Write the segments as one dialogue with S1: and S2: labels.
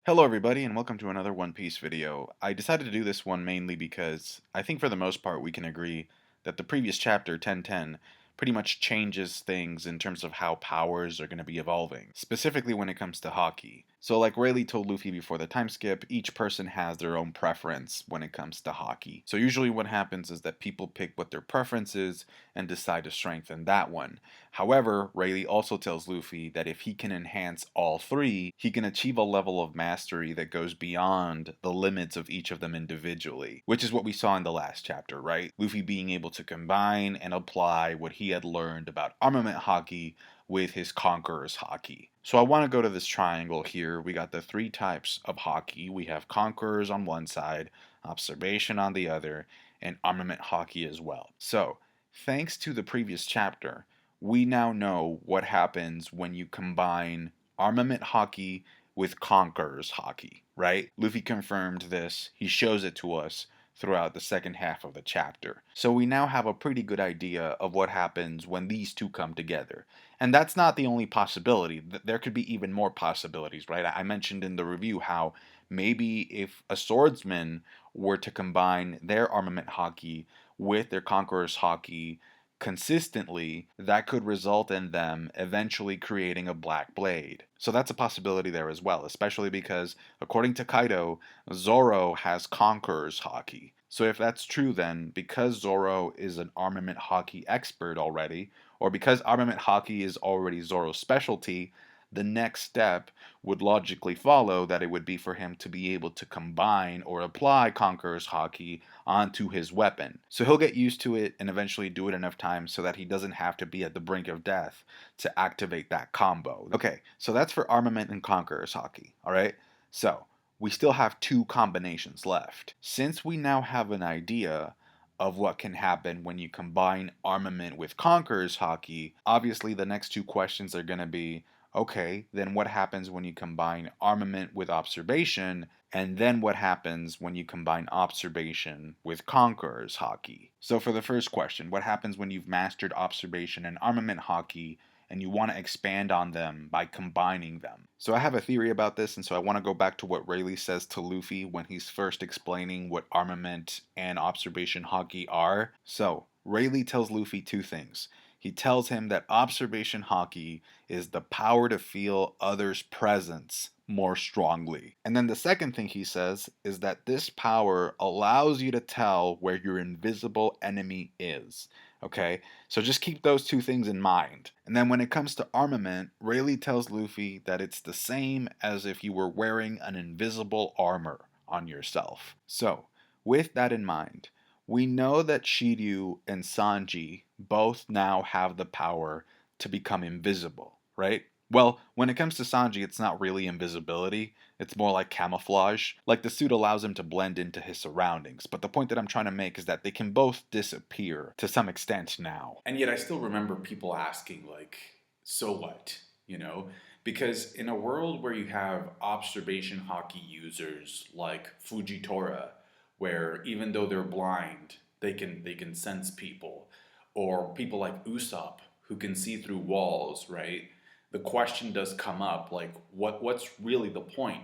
S1: Hello everybody and welcome to another One Piece video. I decided to do this one mainly because I think for the most part we can agree that the previous chapter, 1010, pretty much changes things in terms of how powers are going to be evolving, specifically when it comes to Haki. So like Rayleigh told Luffy before the time skip, each person has their own preference when it comes to Haki. So usually what happens is that people pick what their preference is and decide to strengthen that one. However, Rayleigh also tells Luffy that if he can enhance all three, he can achieve a level of mastery that goes beyond the limits of each of them individually, which is what we saw in the last chapter, right? Luffy being able to combine and apply what he had learned about Armament Haki with his Conqueror's Haki. So I want to go to this triangle here. We got the three types of Haki. We have Conquerors on one side, Observation on the other, and Armament Haki as well. So, thanks to the previous chapter, we now know what happens when you combine Armament Haki with Conqueror's Haki, right? Luffy confirmed this. He shows it to us throughout the second half of the chapter. So we now have a pretty good idea of what happens when these two come together. And that's not the only possibility. There could be even more possibilities, right? I mentioned in the review how maybe if a swordsman were to combine their Armament Haki with their Conqueror's Haki consistently, that could result in them eventually creating a black blade. So that's a possibility there as well, especially because, according to Kaido, Zoro has Conqueror's Haki. So if that's true, then because Zoro is an Armament Haki expert already, or because Armament Haki is already Zoro's specialty, the next step would logically follow that it would be for him to be able to combine or apply Conqueror's Haki onto his weapon. So he'll get used to it and eventually do it enough times so that he doesn't have to be at the brink of death to activate that combo. Okay, so that's for Armament and Conqueror's Haki, alright? So, we still have two combinations left. Since we now have an idea of what can happen when you combine Armament with Conqueror's Haki, obviously the next two questions are going to be, okay, then what happens when you combine Armament with Observation, and then what happens when you combine Observation with Conqueror's Haki? So for the first question, what happens when you've mastered Observation and Armament Haki, and you want to expand on them by combining them? So I have a theory about this, and so I want to go back to what Rayleigh says to Luffy when he's first explaining what Armament and Observation Haki are. So, Rayleigh tells Luffy two things. He tells him that Observation Haki is the power to feel others' presence more strongly. And then the second thing he says is that this power allows you to tell where your invisible enemy is. Okay, so just keep those two things in mind. And then when it comes to Armament, Rayleigh tells Luffy that it's the same as if you were wearing an invisible armor on yourself. So, with that in mind, we know that Shiryu and Sanji both now have the power to become invisible, right? Well, when it comes to Sanji, it's not really invisibility, it's more like camouflage. Like the suit allows him to blend into his surroundings, but the point that I'm trying to make is that they can both disappear to some extent now.
S2: And yet I still remember people asking, like, so what? You know? Because in a world where you have observation hockey users like Fujitora, where even though they're blind, they can sense people, or people like Usopp who can see through walls, right? The question does come up, like, what's really the point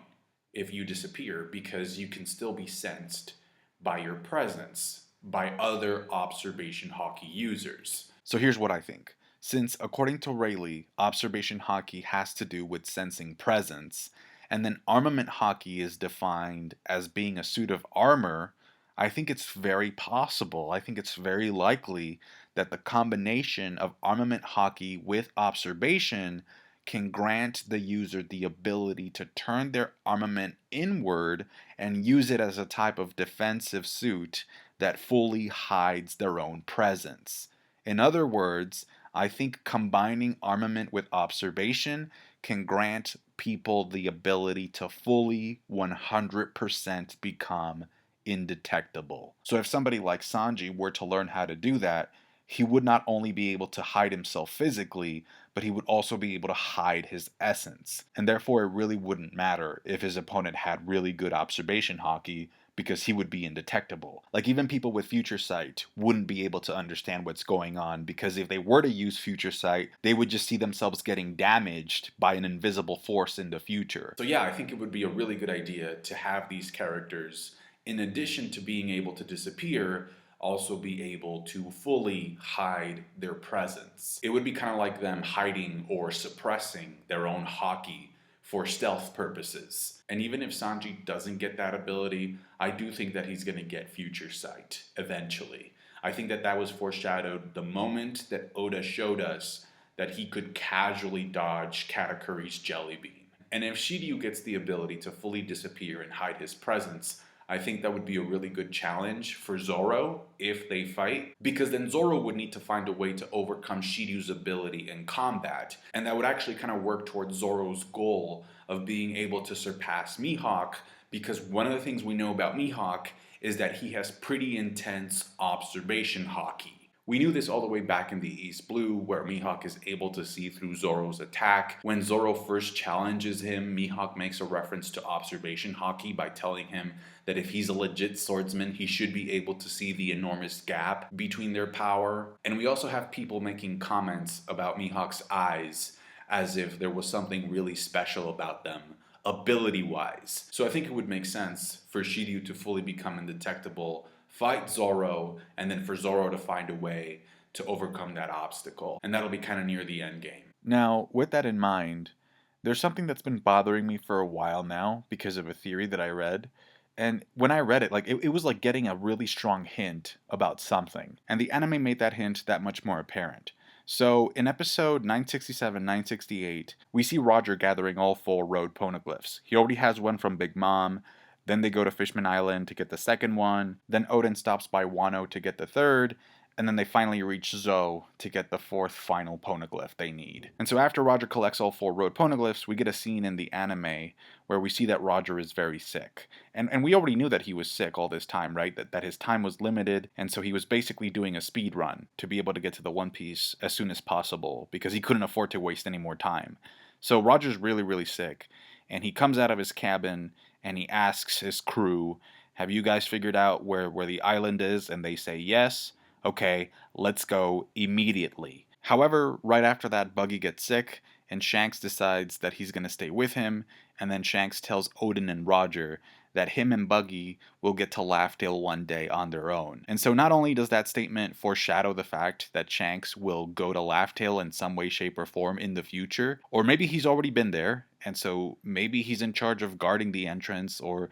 S2: if you disappear? Because you can still be sensed by your presence by other observation hockey users.
S1: So here's what I think. Since, according to Rayleigh, observation Haki has to do with sensing presence, and then armament Haki is defined as being a suit of armor, I think it's very possible, I think it's very likely that the combination of armament Haki with observation can grant the user the ability to turn their armament inward and use it as a type of defensive suit that fully hides their own presence. In other words, I think combining armament with observation can grant people the ability to fully 100% become indetectable. So if somebody like Sanji were to learn how to do that, he would not only be able to hide himself physically, but he would also be able to hide his essence. And therefore, it really wouldn't matter if his opponent had really good observation Haki, because he would be indetectable. Like, even people with future sight wouldn't be able to understand what's going on, because if they were to use future sight, they would just see themselves getting damaged by an invisible force in the future.
S2: So yeah, I think it would be a really good idea to have these characters, in addition to being able to disappear, also be able to fully hide their presence. It would be kind of like them hiding or suppressing their own haki for stealth purposes. And even if Sanji doesn't get that ability, I do think that he's going to get future sight eventually. I think that that was foreshadowed the moment that Oda showed us that he could casually dodge Katakuri's jelly bean. And if Shiryu gets the ability to fully disappear and hide his presence, I think that would be a really good challenge for Zoro if they fight, because then Zoro would need to find a way to overcome Shiryu's ability in combat, and that would actually kind of work towards Zoro's goal of being able to surpass Mihawk, because one of the things we know about Mihawk is that he has pretty intense observation haki. We knew this all the way back in the East Blue, where Mihawk is able to see through Zoro's attack. When Zoro first challenges him, Mihawk makes a reference to observation haki by telling him that if he's a legit swordsman, he should be able to see the enormous gap between their power. And we also have people making comments about Mihawk's eyes as if there was something really special about them, ability-wise. So I think it would make sense for Shiryu to fully become indetectable, fight Zoro, and then for Zoro to find a way to overcome that obstacle. And that'll be kind of near the end game.
S1: Now, with that in mind, there's something that's been bothering me for a while now because of a theory that I read. And when I read it, like it was like getting a really strong hint about something. And the anime made that hint that much more apparent. So in episode 967, 968, we see Roger gathering all 4 road poneglyphs. He already has one from Big Mom. Then they go to Fishman Island to get the second one. Then Odin stops by Wano to get the third. And then they finally reach Zoe to get the 4th final poneglyph they need. And so after Roger collects all 4 road poneglyphs, we get a scene in the anime where we see that Roger is very sick. And we already knew that he was sick all this time, right? That his time was limited, and so he was basically doing a speed run to be able to get to the One Piece as soon as possible, because he couldn't afford to waste any more time. So Roger's really, really sick, and he comes out of his cabin, and he asks his crew, have you guys figured out where the island is? And they say yes. Okay, let's go immediately. However, right after that, Buggy gets sick, and Shanks decides that he's going to stay with him, and then Shanks tells Odin and Roger that him and Buggy will get to Laugh Tale one day on their own. And so not only does that statement foreshadow the fact that Shanks will go to Laugh Tale in some way, shape, or form in the future, or maybe he's already been there, and so maybe he's in charge of guarding the entrance, or,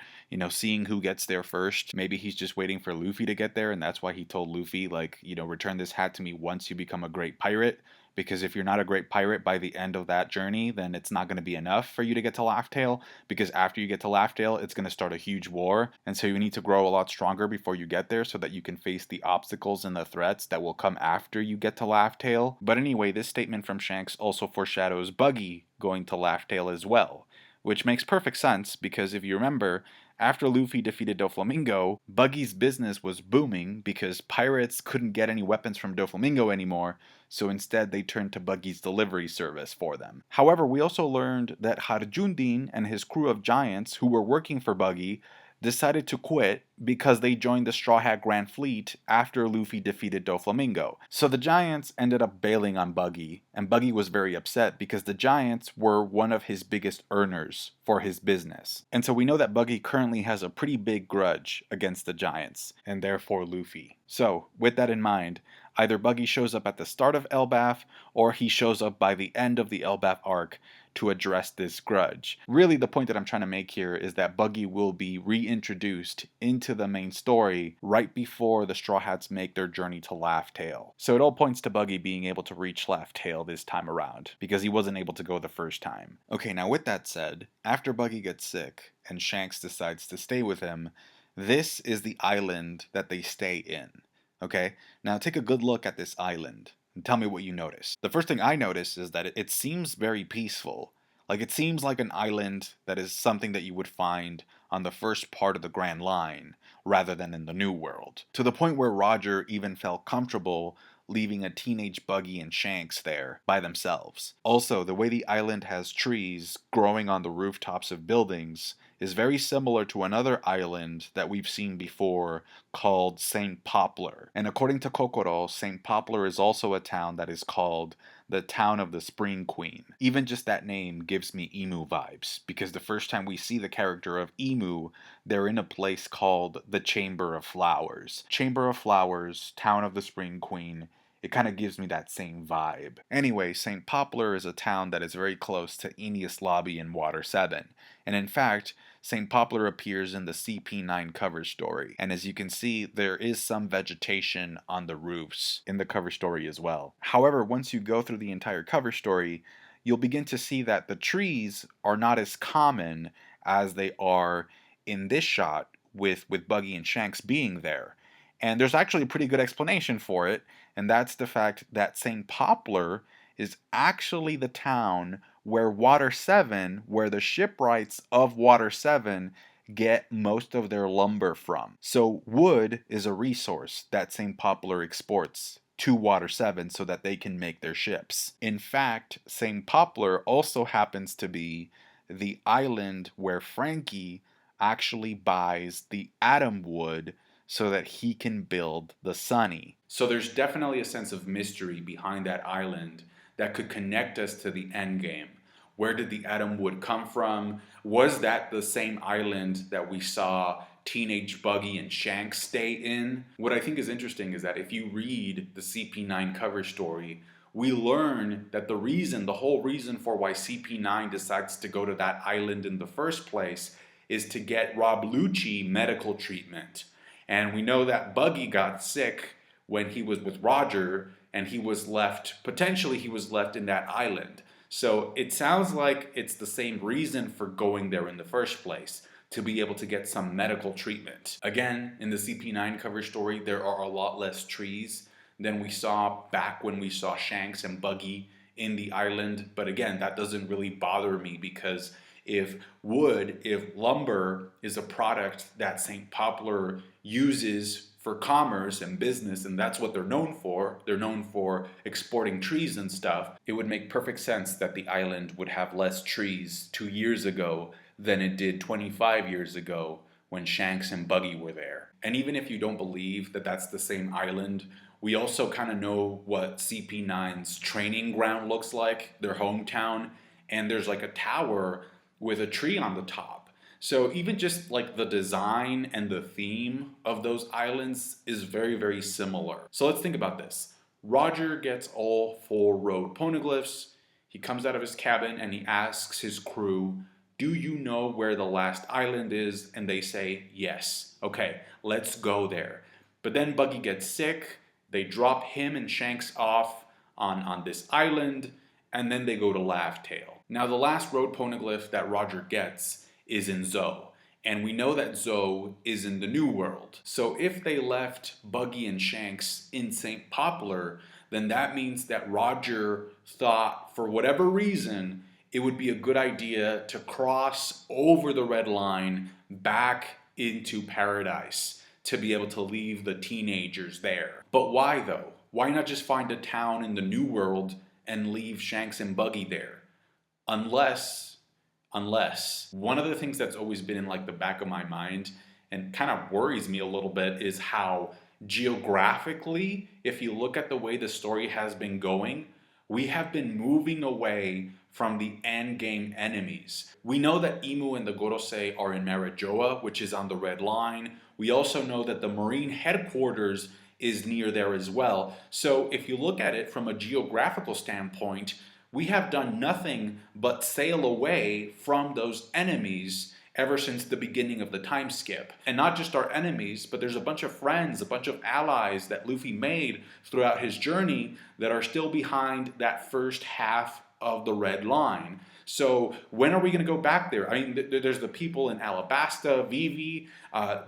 S1: seeing who gets there first. Maybe he's just waiting for Luffy to get there, and that's why he told Luffy, return this hat to me once you become a great pirate. Because if you're not a great pirate by the end of that journey, then it's not going to be enough for you to get to Laugh Tale, because after you get to Laugh Tale, it's going to start a huge war, and so you need to grow a lot stronger before you get there so that you can face the obstacles and the threats that will come after you get to Laugh Tale. But anyway, this statement from Shanks also foreshadows Buggy going to Laugh Tale as well, which makes perfect sense, because if you remember, after Luffy defeated Doflamingo, Buggy's business was booming because pirates couldn't get any weapons from Doflamingo anymore, so instead they turned to Buggy's delivery service for them. However, we also learned that Harjundin and his crew of giants who were working for Buggy decided to quit because they joined the Straw Hat Grand Fleet after Luffy defeated Doflamingo. So the Giants ended up bailing on Buggy, and Buggy was very upset because the Giants were one of his biggest earners for his business. And so we know that Buggy currently has a pretty big grudge against the Giants, and therefore Luffy. So, with that in mind, either Buggy shows up at the start of Elbaf, or he shows up by the end of the Elbaf arc to address this grudge. Really, the point that I'm trying to make here is that Buggy will be reintroduced into the main story right before the Straw Hats make their journey to Laugh Tale. So it all points to Buggy being able to reach Laugh Tale this time around, because he wasn't able to go the first time. Okay, now with that said, after Buggy gets sick and Shanks decides to stay with him, this is the island that they stay in. Okay, now take a good look at this island and tell me what you notice. The first thing I notice is that it seems very peaceful. Like, it seems like an island that is something that you would find on the first part of the Grand Line, rather than in the New World. To the point where Roger even felt comfortable leaving a teenage Buggy and Shanks there by themselves. Also, the way the island has trees growing on the rooftops of buildings is very similar to another island that we've seen before called St. Poplar. And according to Kokoro, St. Poplar is also a town that is called the Town of the Spring Queen. Even just that name gives me Emu vibes, because the first time we see the character of Emu, they're in a place called the Chamber of Flowers. Chamber of Flowers, Town of the Spring Queen. It kind of gives me that same vibe. Anyway, St. Poplar is a town that is very close to Enius Lobby in Water 7. And in fact, St. Poplar appears in the CP9 cover story. And as you can see, there is some vegetation on the roofs in the cover story as well. However, once you go through the entire cover story, you'll begin to see that the trees are not as common as they are in this shot with Buggy and Shanks being there. And there's actually a pretty good explanation for it, and that's the fact that St. Poplar is actually the town where Water 7, where the shipwrights of Water 7 get most of their lumber from. So wood is a resource that St. Poplar exports to Water 7 so that they can make their ships. In fact, St. Poplar also happens to be the island where Frankie actually buys the atom wood so that he can build the Sunny.
S2: So there's definitely a sense of mystery behind that island that could connect us to the end game. Where did the atom wood come from? Was that the same island that we saw teenage Buggy and Shank stay in? What I think is interesting is that if you read the CP9 cover story, we learn that the whole reason for why CP9 decides to go to that island in the first place is to get Rob Lucci medical treatment. And we know that Buggy got sick when he was with Roger, and potentially he was left in that island. So it sounds like it's the same reason for going there in the first place, to be able to get some medical treatment. Again, in the CP9 cover story, there are a lot less trees than we saw back when we saw Shanks and Buggy in the island. But again, that doesn't really bother me, because if lumber is a product that St. Poplar uses for commerce and business, and that's what they're known for exporting trees and stuff, it would make perfect sense that the island would have less trees 2 years ago than it did 25 years ago when Shanks and Buggy were there. And even if you don't believe that that's the same island, we also kind of know what CP9's training ground looks like, their hometown, and there's like a tower with a tree on the top. So even just like the design and the theme of those islands is very, very similar. So let's think about this. Roger gets all 4 road poneglyphs. He comes out of his cabin and he asks his crew, "Do you know where the last island is?" And they say, "Yes." Okay, let's go there. But then Buggy gets sick. They drop him and Shanks off on this island, and then they go to Laugh-Tale. Now, the last road poneglyph that Roger gets is in Zoe, and we know that Zoe is in the New World. So if they left Buggy and Shanks in St. Poplar, then that means that Roger thought, for whatever reason, it would be a good idea to cross over the red line back into Paradise to be able to leave the teenagers there. But why though? Why not just find a town in the New World and leave Shanks and Buggy there? Unless one of the things that's always been in like the back of my mind and kind of worries me a little bit is how geographically, if you look at the way the story has been going, we have been moving away from the endgame enemies. We know that Imu and the Gorosei are in Marijoa, which is on the red line. We also know that the Marine headquarters is near there as well. So if you look at it from a geographical standpoint, we have done nothing but sail away from those enemies ever since the beginning of the time skip. And not just our enemies, but there's a bunch of friends, a bunch of allies that Luffy made throughout his journey that are still behind that first half of the red line. So when are we going to go back there? I mean, there's the people in Alabasta, Vivi,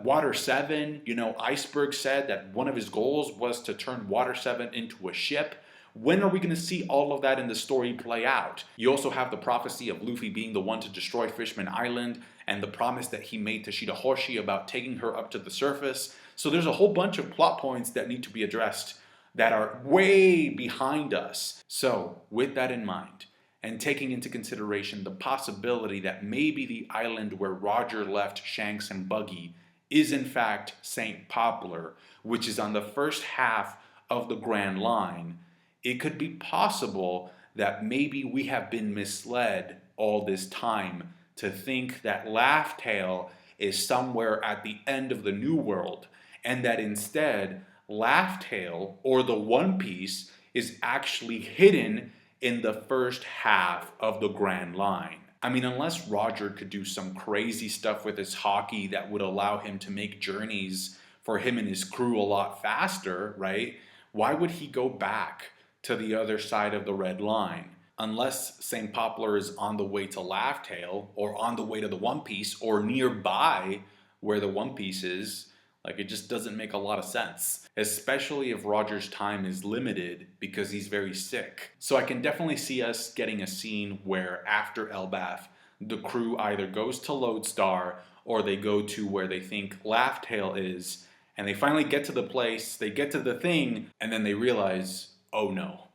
S2: Water 7. You know, Iceberg said that one of his goals was to turn Water 7 into a ship. When are we going to see all of that in the story play out? You also have the prophecy of Luffy being the one to destroy Fishman Island and the promise that he made to Shirahoshi about taking her up to the surface. So there's a whole bunch of plot points that need to be addressed that are way behind us. So with that in mind, and taking into consideration the possibility that maybe the island where Roger left Shanks and Buggy is in fact St. Poplar, which is on the first half of the Grand Line, it could be possible that maybe we have been misled all this time to think that Laugh Tale is somewhere at the end of the New World, and that instead Laugh Tale, or the One Piece, is actually hidden in the first half of the Grand Line. I mean, unless Roger could do some crazy stuff with his hockey that would allow him to make journeys for him and his crew a lot faster, right? Why would he go back to the other side of the red line? Unless St. Poplar is on the way to Laugh Tale, or on the way to the One Piece, or nearby where the One Piece is, like, it just doesn't make a lot of sense, especially if Roger's time is limited because he's very sick. So I can definitely see us getting a scene where after Elbaf, the crew either goes to Lodestar or they go to where they think Laugh Tale is, and they finally get to the place, they get to the thing, and then they realize, oh no,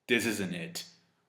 S2: this isn't it.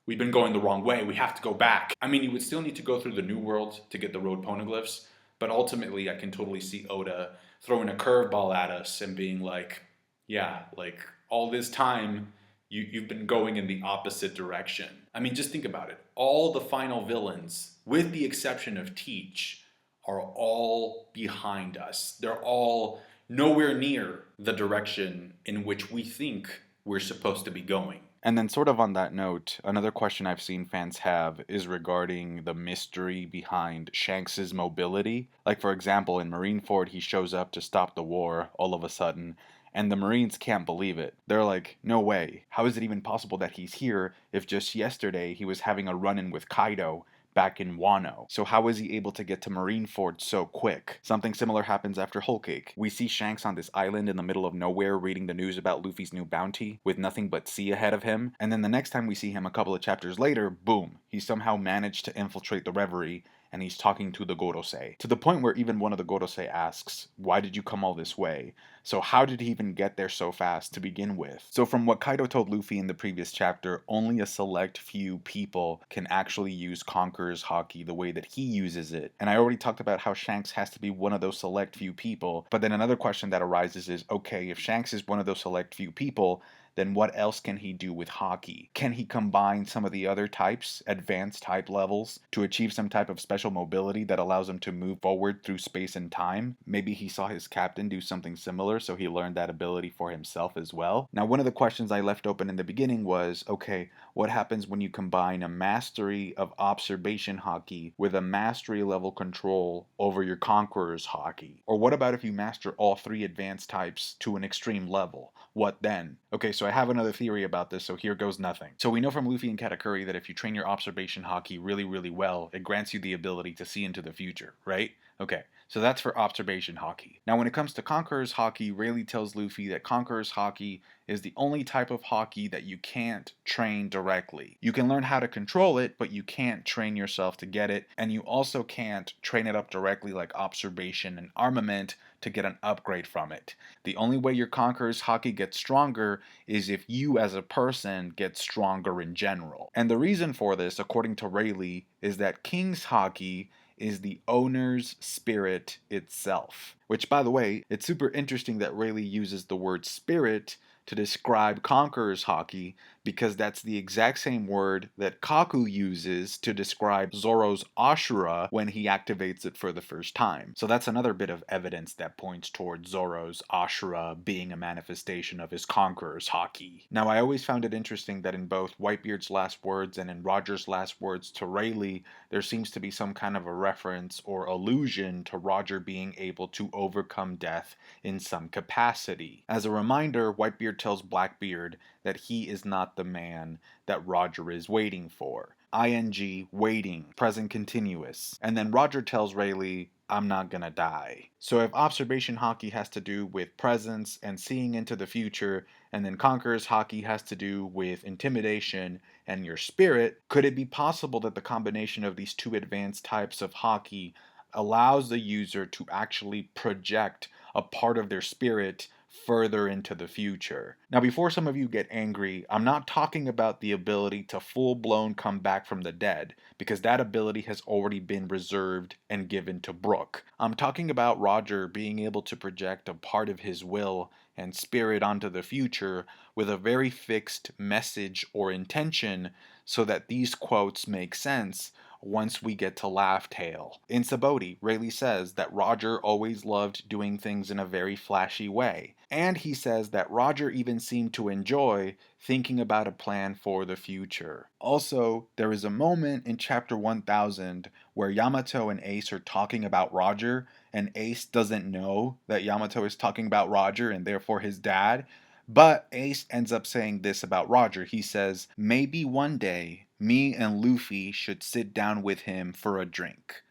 S2: We've been going the wrong way. We have to go back. I mean, you would still need to go through the New World to get the road poneglyphs, but ultimately I can totally see Oda throwing a curveball at us and being like, yeah, like all this time you've been going in the opposite direction. I mean, just think about it. All the final villains, with the exception of Teach, are all behind us. They're all nowhere near the direction in which we think we're supposed to be going.
S1: And then, sort of on that note, another question I've seen fans have is regarding the mystery behind Shanks's mobility. Like, for example, in Marineford, he shows up to stop the war all of a sudden, and the Marines can't believe it. They're like, no way. How is it even possible that he's here if just yesterday he was having a run in with Kaido back in Wano? So how is he able to get to Marineford so quick? Something similar happens after Whole Cake. We see Shanks on this island in the middle of nowhere reading the news about Luffy's new bounty with nothing but sea ahead of him, and then the next time we see him a couple of chapters later, boom, he somehow managed to infiltrate the Reverie and he's talking to the Gorosei. To the point where even one of the Gorosei asks, why did you come all this way? So how did he even get there so fast to begin with? So from what Kaido told Luffy in the previous chapter, only a select few people can actually use Conqueror's Haki the way that he uses it. And I already talked about how Shanks has to be one of those select few people, but then another question that arises is, okay, if Shanks is one of those select few people, then what else can he do with Haki? Can he combine some of the other types, advanced type levels, to achieve some type of special mobility that allows him to move forward through space and time? Maybe he saw his captain do something similar, so he learned that ability for himself as well. Now, one of the questions I left open in the beginning was, okay, what happens when you combine a mastery of observation Haki with a mastery level control over your Conqueror's Haki? Or what about if you master all three advanced types to an extreme level? What then? Okay, so I have another theory about this, so here goes nothing. So we know from Luffy and Katakuri that if you train your observation Haki really, really well, it grants you the ability to see into the future, right? Okay, so that's for observation Haki. Now when it comes to Conqueror's Haki, Rayleigh tells Luffy that Conqueror's Haki is the only type of Haki that you can't train directly. You can learn how to control it, but you can't train yourself to get it, and you also can't train it up directly like observation and armament to get an upgrade from it. The only way your Conqueror's Haki gets stronger is if you as a person get stronger in general. And the reason for this, according to Rayleigh, is that King's Haki is the owner's spirit itself. Which, by the way, it's super interesting that Rayleigh uses the word spirit to describe Conqueror's Haki, because that's the exact same word that Kaku uses to describe Zoro's Ashura when he activates it for the first time. So that's another bit of evidence that points towards Zoro's Ashura being a manifestation of his Conqueror's Haki. Now, I always found it interesting that in both Whitebeard's last words and in Roger's last words to Rayleigh, there seems to be some kind of a reference or allusion to Roger being able to overcome death in some capacity. As a reminder, Whitebeard tells Blackbeard that he is not the man that Roger is waiting for. ING, waiting, present continuous. And then Roger tells Rayleigh, I'm not gonna die. So if observation Haki has to do with presence and seeing into the future, and then Conqueror's Haki has to do with intimidation and your spirit, could it be possible that the combination of these two advanced types of Haki allows the user to actually project a part of their spirit further into the future. Now, before some of you get angry, I'm not talking about the ability to full blown come back from the dead, because that ability has already been reserved and given to Brook. I'm talking about Roger being able to project a part of his will and spirit onto the future with a very fixed message or intention so that these quotes make sense once we get to Laugh Tale. In Saboti, Rayleigh says that Roger always loved doing things in a very flashy way. And he says that Roger even seemed to enjoy thinking about a plan for the future. Also, there is a moment in chapter 1000 where Yamato and Ace are talking about Roger, and Ace doesn't know that Yamato is talking about Roger and therefore his dad. But Ace ends up saying this about Roger. He says, maybe one day me and Luffy should sit down with him for a drink.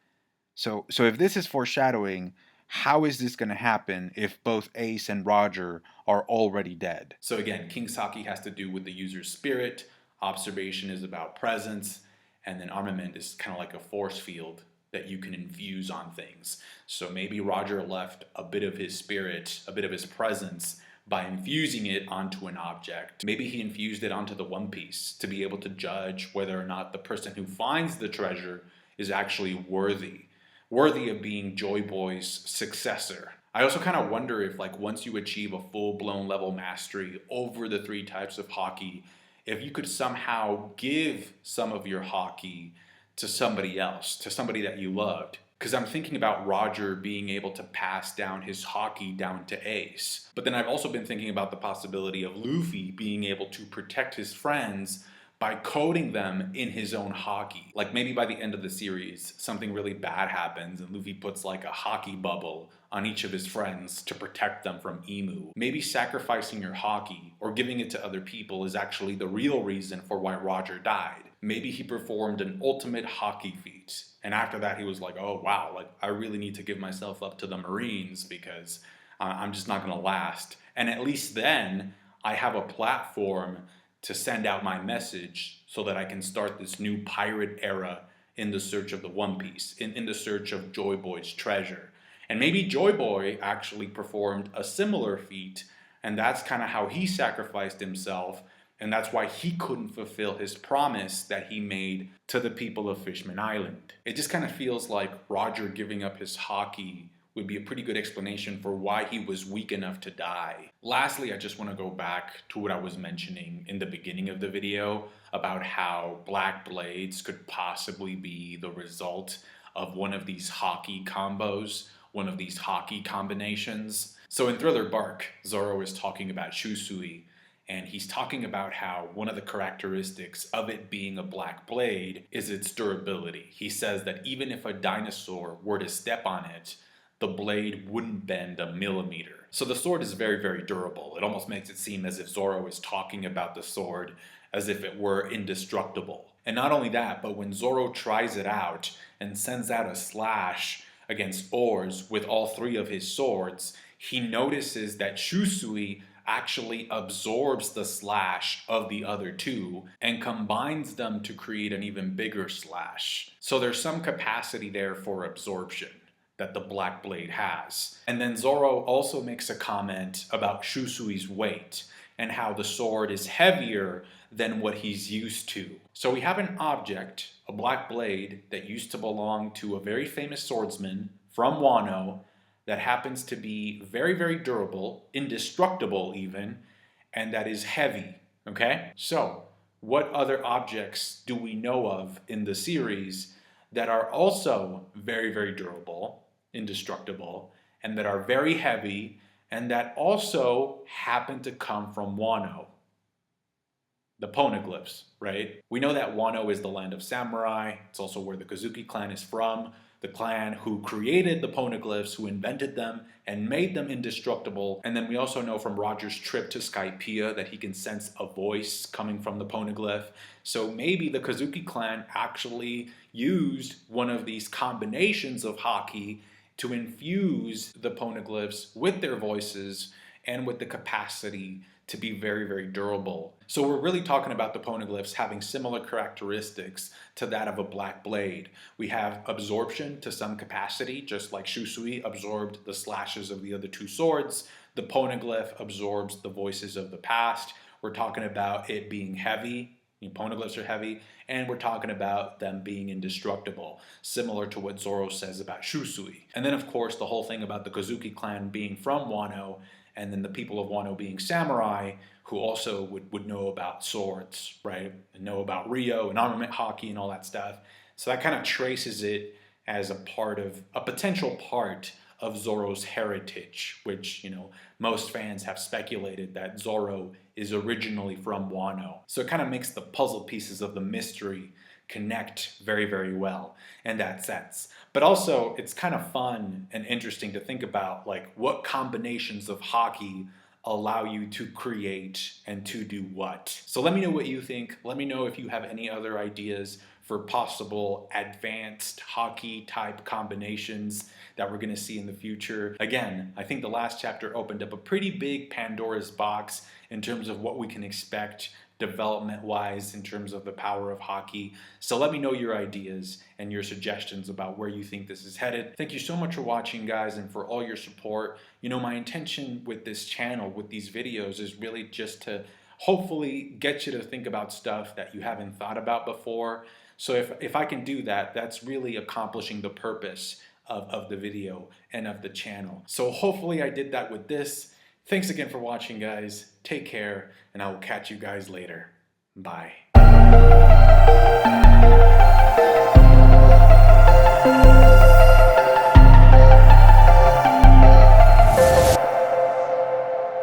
S1: So if this is foreshadowing, how is this going to happen if both Ace and Roger are already dead?
S2: So again, King's Haki has to do with the user's spirit, observation is about presence, and then armament is kind of like a force field that you can infuse on things. So maybe Roger left a bit of his spirit, a bit of his presence by infusing it onto an object. Maybe he infused it onto the One Piece to be able to judge whether or not the person who finds the treasure is actually worthy of being Joy Boy's successor. I also kind of wonder if, like, once you achieve a full-blown level mastery over the 3 types of Haki, if you could somehow give some of your Haki to somebody else, to somebody that you loved. Because I'm thinking about Roger being able to pass down his Haki down to Ace. But then I've also been thinking about the possibility of Luffy being able to protect his friends by coding them in his own Haki. Like maybe by the end of the series, something really bad happens and Luffy puts like a Haki bubble on each of his friends to protect them from Emu. Maybe sacrificing your Haki or giving it to other people is actually the real reason for why Roger died. Maybe he performed an ultimate Haki feat. And after that he was like, oh wow, like I really need to give myself up to the Marines because I'm just not gonna last. And at least then I have a platform to send out my message so that I can start this new pirate era in the search of the One Piece, in the search of Joy Boy's treasure. And maybe Joy Boy actually performed a similar feat, and that's kind of how he sacrificed himself, and that's why he couldn't fulfill his promise that he made to the people of Fishman Island. It just kind of feels like Roger giving up his Haki would be a pretty good explanation for why he was weak enough to die. Lastly, I just want to go back to what I was mentioning in the beginning of the video about how black blades could possibly be the result of one of these Haki combos, one of these Haki combinations. So in Thriller Bark, Zoro is talking about Shusui, and he's talking about how one of the characteristics of it being a black blade is its durability. He says that even if a dinosaur were to step on it, the blade wouldn't bend a millimeter. So the sword is very, very durable. It almost makes it seem as if Zoro is talking about the sword as if it were indestructible. And not only that, but when Zoro tries it out and sends out a slash against Oars with all 3 of his swords, he notices that Shusui actually absorbs the slash of the other 2 and combines them to create an even bigger slash. So there's some capacity there for absorption that the black blade has. And then Zoro also makes a comment about Shusui's weight and how the sword is heavier than what he's used to. So we have an object, a black blade, that used to belong to a very famous swordsman from Wano that happens to be very, very durable, indestructible even, and that is heavy, okay? So what other objects do we know of in the series that are also very, very durable, indestructible, and that are very heavy, and that also happen to come from Wano? The poneglyphs, right? We know that Wano is the land of samurai. It's also where the Kozuki clan is from, the clan who created the poneglyphs, who invented them and made them indestructible. And then we also know from Roger's trip to Skypiea that he can sense a voice coming from the poneglyph. So maybe the Kozuki clan actually used one of these combinations of Haki to infuse the poneglyphs with their voices and with the capacity to be very, very durable. So we're really talking about the poneglyphs having similar characteristics to that of a black blade. We have absorption to some capacity, just like Shusui absorbed the slashes of the other two swords. The poneglyph absorbs the voices of the past. We're talking about it being heavy. Poneglyphs are heavy, and we're talking about them being indestructible, similar to what Zoro says about Shusui. And then, of course, the whole thing about the Kozuki clan being from Wano, and then the people of Wano being samurai, who also would know about swords, right? And know about Rio and Armament Haki and all that stuff. So that kind of traces it as a potential part of Zoro's heritage, which, most fans have speculated that Zoro is originally from Wano. So it kind of makes the puzzle pieces of the mystery connect very, very well in that sense. But also, it's kind of fun and interesting to think about, like, what combinations of haki allow you to create and to do what. So let me know what you think. Let me know if you have any other ideas for possible advanced haki type combinations that we're going to see in the future. Again, I think the last chapter opened up a pretty big Pandora's box in terms of what we can expect development-wise in terms of the power of haki. So let me know your ideas and your suggestions about where you think this is headed. Thank you so much for watching, guys, and for all your support. My intention with this channel, with these videos, is really just to hopefully get you to think about stuff that you haven't thought about before. So if I can do that, that's really accomplishing the purpose of the video and of the channel. So hopefully I did that with this. Thanks again for watching, guys. Take care, and I will catch you guys later. Bye.